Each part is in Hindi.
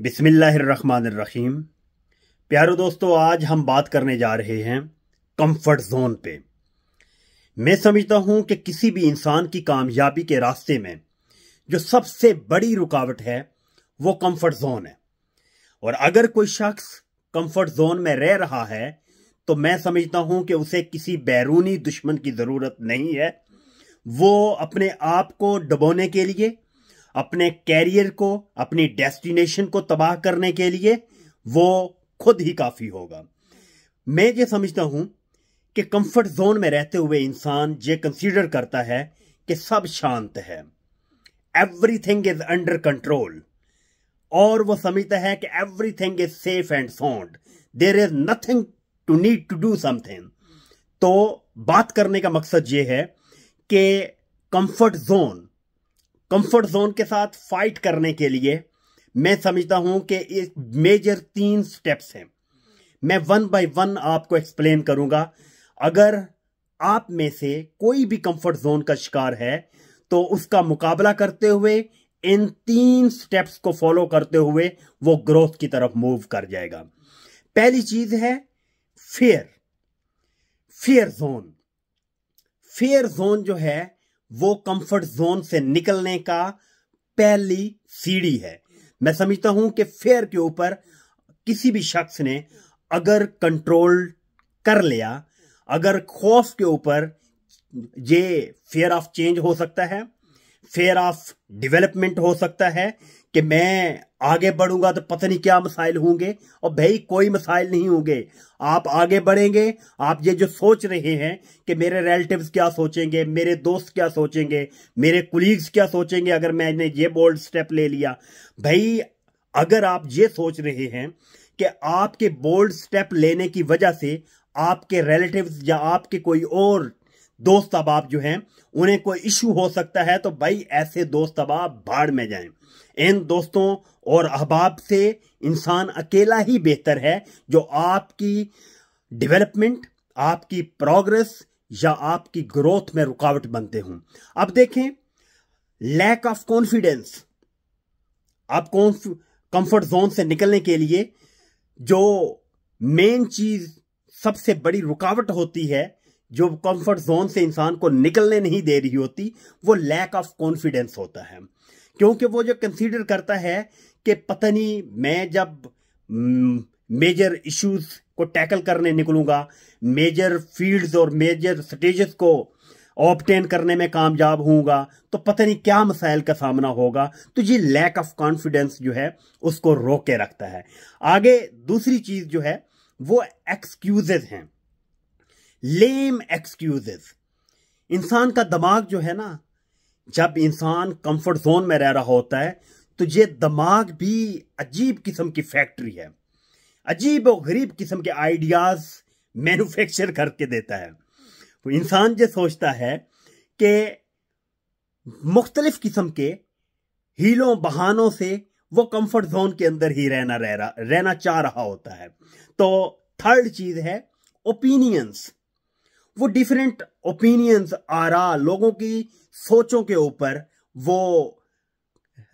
बिस्मिल्लाहिर्रहमानिर्रहीम। प्यारे दोस्तों, आज हम बात करने जा रहे हैं कंफर्ट जोन पे। मैं समझता हूं कि किसी भी इंसान की कामयाबी के रास्ते में जो सबसे बड़ी रुकावट है वो कंफर्ट जोन है। और अगर कोई शख्स कंफर्ट जोन में रह रहा है तो मैं समझता हूं कि उसे किसी बैरूनी दुश्मन की जरूरत नहीं है। वो अपने आप को डुबोने के लिए, अपने कैरियर को, अपनी डेस्टिनेशन को तबाह करने के लिए वो खुद ही काफी होगा। मैं ये समझता हूं कि कंफर्ट जोन में रहते हुए इंसान ये कंसीडर करता है कि सब शांत है, एवरीथिंग इज अंडर कंट्रोल, और वो समझता है कि everything is safe and sound, there is nothing to need to do something. तो बात करने का मकसद ये है कि कंफर्ट जोन के साथ फाइट करने के लिए मैं समझता हूं कि एक मेजर 3 स्टेप्स हैं। मैं वन बाय वन आपको एक्सप्लेन करूंगा। अगर आप में से कोई भी कंफर्ट जोन का शिकार है तो उसका मुकाबला करते हुए, इन 3 स्टेप्स को फॉलो करते हुए वो ग्रोथ की तरफ मूव कर जाएगा। पहली चीज है फियर जोन। फियर जोन जो है वो कंफर्ट जोन से निकलने का पहली सीढ़ी है। मैं समझता हूं कि फियर के ऊपर किसी भी शख्स ने अगर कंट्रोल कर लिया, अगर खौफ के ऊपर, ये फियर ऑफ चेंज हो सकता है, फियर ऑफ डेवलपमेंट हो सकता है कि मैं आगे बढ़ूंगा तो पता नहीं क्या मसाइल होंगे। और भाई कोई मसाइल नहीं होंगे, आप आगे बढ़ेंगे। आप ये जो सोच रहे हैं कि मेरे रिलेटिव्स क्या सोचेंगे, मेरे दोस्त क्या सोचेंगे, मेरे कुलीग्स क्या सोचेंगे अगर मैंने ये बोल्ड स्टेप ले लिया, भाई अगर आप ये सोच रहे हैं कि आपके बोल्ड स्टेप लेने की वजह से आपके रिलेटिव्स या आपके कोई और दोस्त अहबाब जो हैं उन्हें कोई इशू हो सकता है, तो भाई ऐसे दोस्त अहबाब भाड़ में जाएं। इन दोस्तों और अहबाब से इंसान अकेला ही बेहतर है जो आपकी डेवलपमेंट, आपकी प्रोग्रेस या आपकी ग्रोथ में रुकावट बनते हों। अब देखें, लैक ऑफ कॉन्फिडेंस। आप कंफर्ट जोन से निकलने के लिए जो मेन चीज, सबसे बड़ी रुकावट होती है जो कंफर्ट जोन से इंसान को निकलने नहीं दे रही होती, वो लैक ऑफ कॉन्फिडेंस होता है। क्योंकि वो जो कंसीडर करता है कि पता नहीं मैं जब मेजर इश्यूज को टैकल करने निकलूंगा, मेजर फील्ड्स और मेजर स्टेजेस को ऑब्टेन करने में कामयाब होऊंगा, तो पता नहीं क्या मसाइल का सामना होगा। तो ये लैक ऑफ कॉन्फिडेंस जो है उसको रोक के रखता है। आगे दूसरी चीज जो है वो एक्सक्यूजेस हैं, लेम एक्सक्यूजेस। इंसान का दिमाग जो है ना, जब इंसान कंफर्ट जोन में रह रहा होता है तो ये दिमाग भी अजीब किस्म की फैक्ट्री है, अजीब और गरीब किस्म के आइडियाज मैन्युफैक्चर करके देता है। तो इंसान ये सोचता है कि मुख्तलिफ किस्म के हीलों बहानों से वो कंफर्ट जोन के अंदर ही रहना चाह रहा होता है। तो थर्ड चीज है ओपिनियंस। वो डिफरेंट ओपिनियंस, आरा, लोगों की सोचों के ऊपर वो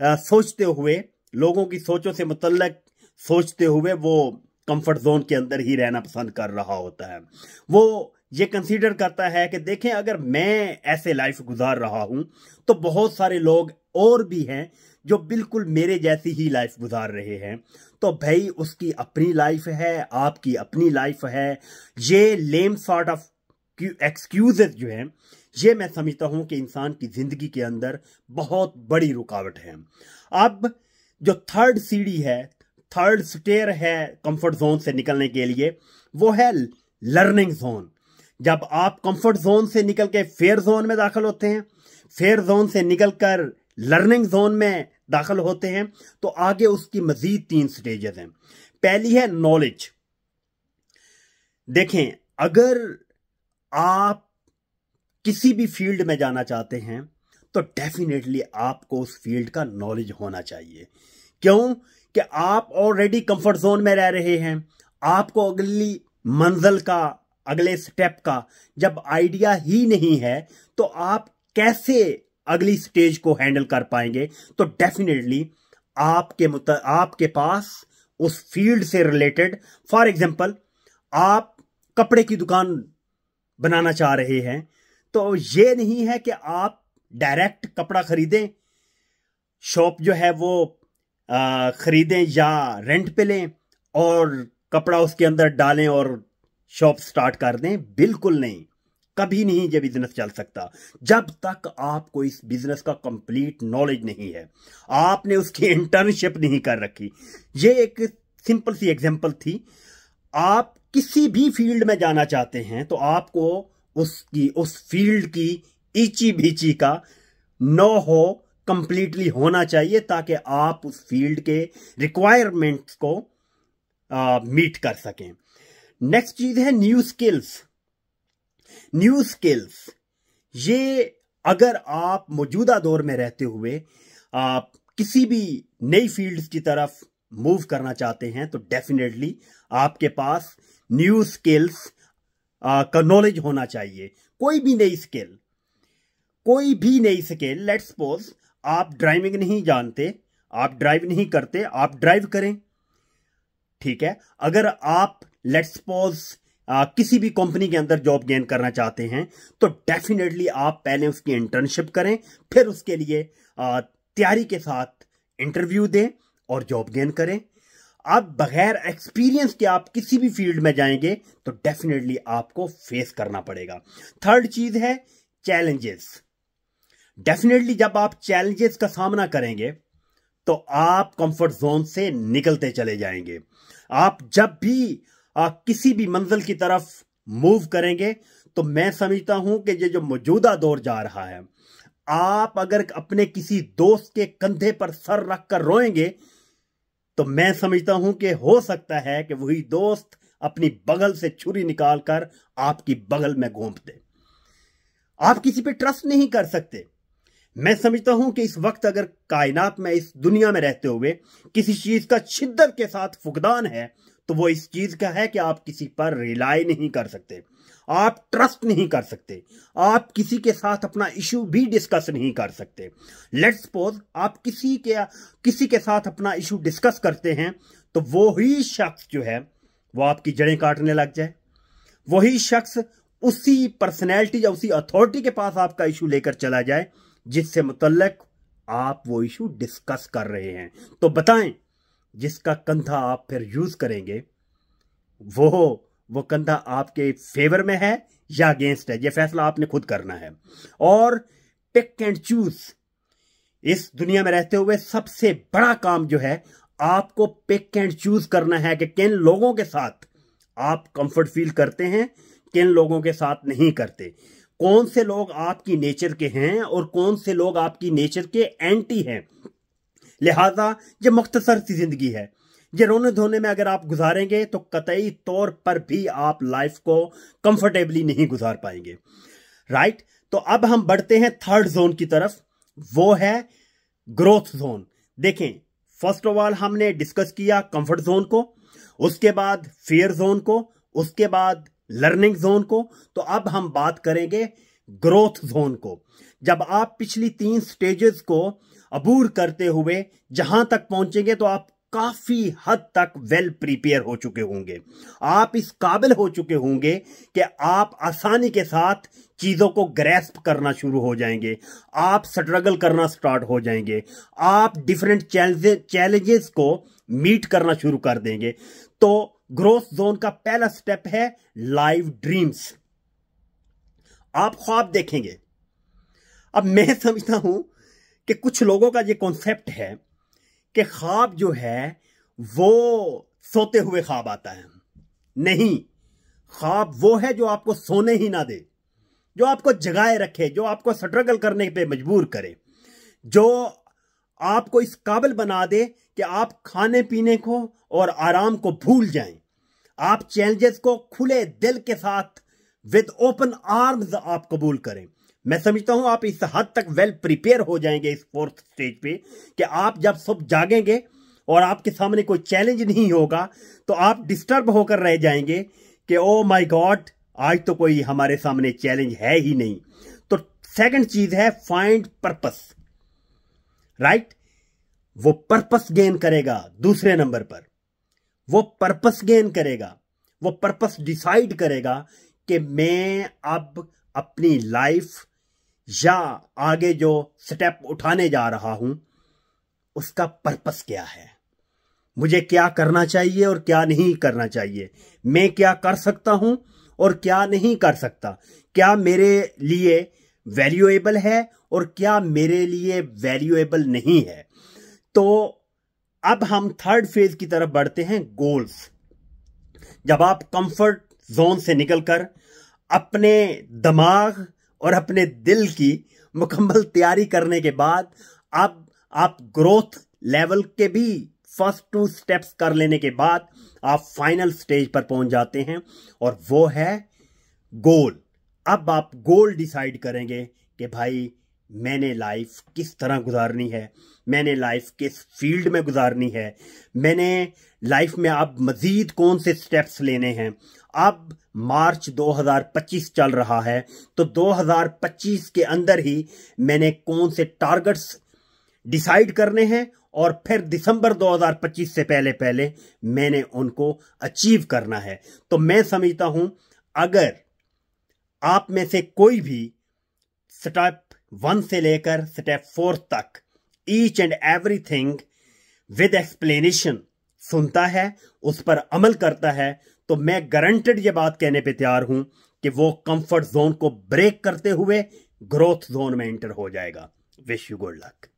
सोचते हुए, लोगों की सोचों से मुतल्लक सोचते हुए वो कंफर्ट जोन के अंदर ही रहना पसंद कर रहा होता है। वो ये कंसीडर करता है कि देखें, अगर मैं ऐसे लाइफ गुजार रहा हूं तो बहुत सारे लोग और भी हैं जो बिल्कुल मेरे जैसी ही लाइफ गुजार रहे हैं। तो भाई उसकी अपनी लाइफ है, आपकी अपनी लाइफ है। ये लेम सॉर्ट ऑफ एक्सक्यूजेस जो है, ये मैं समझता हूं कि इंसान की जिंदगी के अंदर बहुत बड़ी रुकावट है। अब जो थर्ड सीढ़ी है, थर्ड स्टेयर है कंफर्ट जोन से निकलने के लिए, वो है लर्निंग जोन। जब आप कंफर्ट जोन से निकल के फेयर जोन में दाखिल होते हैं, फेयर जोन से निकलकर लर्निंग जोन में दाखिल होते हैं, तो आगे उसकी मजीद 3 स्टेजेस हैं। पहली है नॉलेज। देखें, अगर आप किसी भी फील्ड में जाना चाहते हैं तो डेफिनेटली आपको उस फील्ड का नॉलेज होना चाहिए। क्यों? कि आप ऑलरेडी कंफर्ट जोन में रह रहे हैं। आपको अगली मंजिल का, अगले स्टेप का जब आइडिया ही नहीं है तो आप कैसे अगली स्टेज को हैंडल कर पाएंगे? तो डेफिनेटली आपके पास उस फील्ड से रिलेटेड, फॉर एग्जांपल आप कपड़े की दुकान बनाना चाह रहे हैं, तो ये नहीं है कि आप डायरेक्ट कपड़ा खरीदें, शॉप जो है वो खरीदें या रेंट पे लें और कपड़ा उसके अंदर डालें और शॉप स्टार्ट कर दें। बिल्कुल नहीं, कभी नहीं ये बिजनेस चल सकता जब तक आपको इस बिजनेस का कंप्लीट नॉलेज नहीं है, आपने उसकी इंटर्नशिप नहीं कर रखी। ये एक सिंपल सी एग्जांपल थी। आप किसी भी फील्ड में जाना चाहते हैं तो आपको उस फील्ड की ईची भीची का नो हो कंप्लीटली होना चाहिए, ताकि आप उस फील्ड के रिक्वायरमेंट्स को मीट कर सकें। नेक्स्ट चीज है न्यू स्किल्स। न्यू स्किल्स, ये अगर आप मौजूदा दौर में रहते हुए आप किसी भी नई फील्ड्स की तरफ मूव करना चाहते हैं तो डेफिनेटली आपके पास न्यू स्किल्स का नॉलेज होना चाहिए। कोई भी नई स्किल, लेट्स सपोज आप ड्राइविंग नहीं जानते, आप ड्राइव नहीं करते, आप ड्राइव करें, ठीक है। अगर आप लेट्स सपोज किसी भी कंपनी के अंदर जॉब गेन करना चाहते हैं तो डेफिनेटली आप पहले उसकी इंटर्नशिप करें, फिर उसके लिए तैयारी के साथ इंटरव्यू दें और जॉब गेन करें। आप बगैर एक्सपीरियंस के आप किसी भी फील्ड में जाएंगे तो डेफिनेटली आपको फेस करना पड़ेगा। थर्ड चीज है चैलेंजेस। डेफिनेटली जब आप चैलेंजेस का सामना करेंगे तो आप कंफर्ट जोन से निकलते चले जाएंगे। आप जब भी किसी भी मंजिल की तरफ मूव करेंगे तो मैं समझता हूं कि ये जो मौजूदा दौर जा रहा है, आप अगर अपने किसी दोस्त के कंधे पर सर रखकर रोएंगे तो मैं समझता हूं कि हो सकता है कि वही दोस्त अपनी बगल से छुरी निकालकर आपकी बगल में घोंप दे। आप किसी पे ट्रस्ट नहीं कर सकते। मैं समझता हूं कि इस वक्त अगर कायनात में, इस दुनिया में रहते हुए किसी चीज का शिद्दत के साथ फुकदान है तो वो इस चीज का है कि आप किसी पर रिलाई नहीं कर सकते, आप ट्रस्ट नहीं कर सकते, आप किसी के साथ अपना इशू भी डिस्कस नहीं कर सकते। लेट्स सपोज आप किसी के साथ अपना इशू डिस्कस करते हैं तो वो ही शख्स जो है वो आपकी जड़ें काटने लग जाए, वही शख्स उसी पर्सनैलिटी या उसी अथॉरिटी के पास आपका इशू लेकर चला जाए जिससे मुतल्लक आप वो इशू डिस्कस कर रहे हैं। तो बताएं, जिसका कंधा आप फिर यूज करेंगे वो कंधा आपके फेवर में है या अगेंस्ट है, ये फैसला आपने खुद करना है। और पिक एंड चूज, इस दुनिया में रहते हुए सबसे बड़ा काम जो है, आपको पिक एंड चूज करना है कि किन लोगों के साथ आप कंफर्ट फील करते हैं, किन लोगों के साथ नहीं करते, कौन से लोग आपकी नेचर के हैं और कौन से लोग आपकी नेचर के एंटी हैं। लिहाजा ये मुख्तसर सी जिंदगी है, ये रोने धोने में अगर आप गुजारेंगे तो कतई तौर पर भी आप लाइफ को कंफर्टेबली नहीं गुजार पाएंगे, राइट। तो अब हम बढ़ते हैं थर्ड जोन की तरफ, वो है ग्रोथ जोन। देखें, फर्स्ट ऑफ ऑल हमने डिस्कस किया कंफर्ट जोन को, उसके बाद फियर जोन को, उसके बाद लर्निंग जोन को। तो अब हम बात करेंगे ग्रोथ जोन को। जब आप पिछली 3 स्टेजेस को अबूर करते हुए जहां तक पहुंचेंगे तो आप काफी हद तक वेल प्रिपेयर हो चुके होंगे, आप इस काबिल हो चुके होंगे कि आप आसानी के साथ चीजों को ग्रैस्प करना शुरू हो जाएंगे, आप स्ट्रगल करना स्टार्ट हो जाएंगे, आप डिफरेंट चैलेंजेस को मीट करना शुरू कर देंगे। तो ग्रोथ जोन का पहला स्टेप है लाइव ड्रीम्स। आप ख्वाब देखेंगे। अब मैं समझता हूं कि कुछ लोगों का ये कॉन्सेप्ट है कि ख्वाब जो है वो सोते हुए ख्वाब आता है। नहीं, ख्वाब वो है जो आपको सोने ही ना दे, जो आपको जगाए रखे, जो आपको स्ट्रगल करने पे मजबूर करे, जो आपको इस काबिल बना दे कि आप खाने पीने को और आराम को भूल जाएं, आप चैलेंजेस को खुले दिल के साथ विद ओपन आर्म्स आप कबूल करें। मैं समझता हूं आप इस हद तक वेल प्रिपेयर हो जाएंगे इस 4th स्टेज पे कि आप जब सुबह जागेंगे और आपके सामने कोई चैलेंज नहीं होगा तो आप डिस्टर्ब होकर रह जाएंगे कि ओ माय गॉड, आज तो कोई हमारे सामने चैलेंज है ही नहीं। तो सेकंड चीज है फाइंड पर्पस, राइट। वो पर्पस गेन करेगा। दूसरे नंबर पर वो पर्पस गेन करेगा, वो पर्पस डिसाइड करेगा कि मैं अब अपनी लाइफ या आगे जो स्टेप उठाने जा रहा हूं उसका पर्पस क्या है, मुझे क्या करना चाहिए और क्या नहीं करना चाहिए, मैं क्या कर सकता हूं और क्या नहीं कर सकता, क्या मेरे लिए वैल्यूएबल है और क्या मेरे लिए वैल्यूएबल नहीं है। तो अब हम थर्ड फेज की तरफ बढ़ते हैं, गोल्स। जब आप कंफर्ट जोन से निकलकर अपने दिमाग और अपने दिल की मुकम्मल तैयारी करने के बाद अब आप ग्रोथ लेवल के भी फर्स्ट 2 स्टेप्स कर लेने के बाद आप फाइनल स्टेज पर पहुंच जाते हैं और वो है गोल। अब आप गोल डिसाइड करेंगे कि भाई मैंने लाइफ किस तरह गुजारनी है, मैंने लाइफ किस फील्ड में गुजारनी है, मैंने लाइफ में अब मजीद कौन से स्टेप्स लेने हैं। अब मार्च 2025 चल रहा है तो 2025 के अंदर ही मैंने कौन से टारगेट्स डिसाइड करने हैं और फिर दिसंबर 2025 से पहले पहले मैंने उनको अचीव करना है। तो मैं समझता हूं अगर आप में से कोई भी स्टेप 1 से लेकर स्टेप 4 तक each and everything with explanation सुनता है, उस पर अमल करता है, तो मैं गारंटेड ये बात कहने पे तैयार हूं कि वो कंफर्ट जोन को ब्रेक करते हुए ग्रोथ जोन में एंटर हो जाएगा। Wish you good luck.